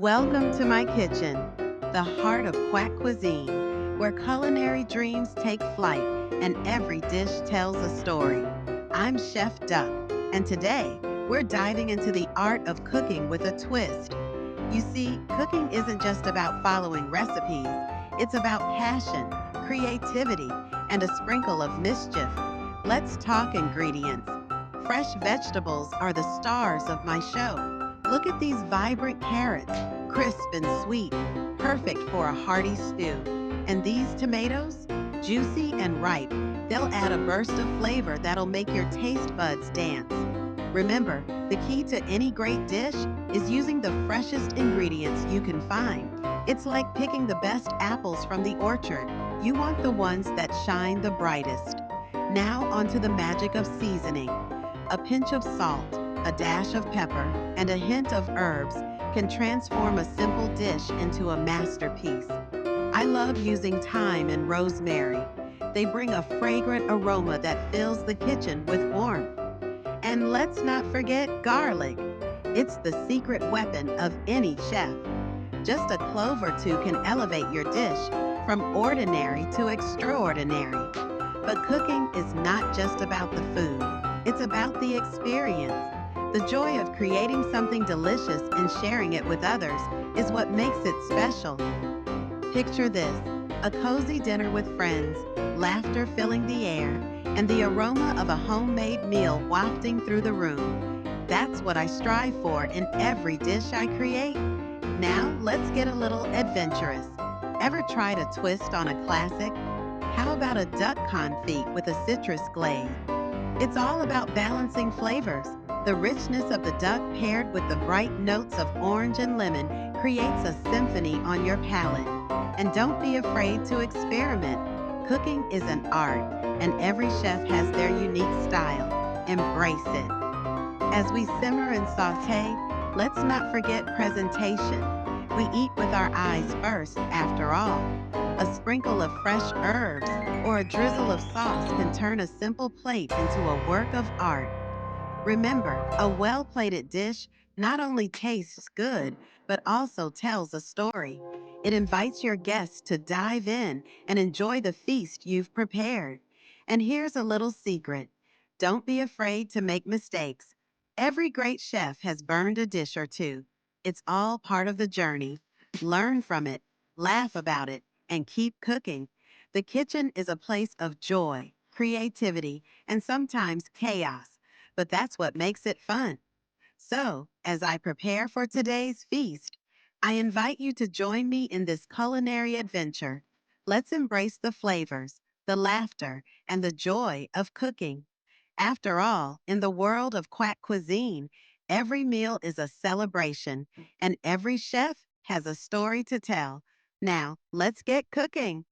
Welcome to my kitchen, the heart of Quack cuisine, where culinary dreams take flight and every dish tells a story. I'm Chef Duck, and today we're diving into the art of cooking with a twist. You see, cooking isn't just about following recipes, it's about passion, creativity, and a sprinkle of mischief. Let's talk ingredients. Fresh vegetables are the stars of my show. Look at these vibrant carrots, crisp and sweet, perfect for a hearty stew. And these tomatoes, juicy and ripe, they'll add a burst of flavor that'll make your taste buds dance. Remember, the key to any great dish is using the freshest ingredients you can find. It's like picking the best apples from the orchard. You want the ones that shine the brightest. Now, onto the magic of seasoning. A pinch of salt, a dash of pepper, and a hint of herbs can transform a simple dish into a masterpiece. I love using thyme and rosemary. They bring a fragrant aroma that fills the kitchen with warmth. And let's not forget garlic. It's the secret weapon of any chef. Just a clove or two can elevate your dish from ordinary to extraordinary. But cooking is not just about the food, it's about the experience. The joy of creating something delicious and sharing it with others is what makes it special. Picture this: a cozy dinner with friends, laughter filling the air, and the aroma of a homemade meal wafting through the room. That's what I strive for in every dish I create. Now, let's get a little adventurous. Ever tried a twist on a classic? How about a duck confit with a citrus glaze? It's all about balancing flavors. The richness of the duck paired with the bright notes of orange and lemon creates a symphony on your palate. And don't be afraid to experiment. Cooking is an art, and every chef has their unique style. Embrace it. As we simmer and saute, let's not forget presentation. We eat with our eyes first, after all. A sprinkle of fresh herbs or a drizzle of sauce can turn a simple plate into a work of art. Remember, a well plated dish not only tastes good, but also tells a story. It invites your guests to dive in and enjoy the feast you've prepared. And here's a little secret: don't be afraid to make mistakes. Every great chef has burned a dish or two. It's all part of the journey. Learn from it, laugh about it, and keep cooking. The kitchen is a place of joy, creativity, and sometimes chaos, but that's what makes it fun. So, as I prepare for today's feast, I invite you to join me in this culinary adventure. Let's embrace the flavors, the laughter, and the joy of cooking. After all, in the world of quack cuisine, every meal is a celebration, and every chef has a story to tell. Now, let's get cooking.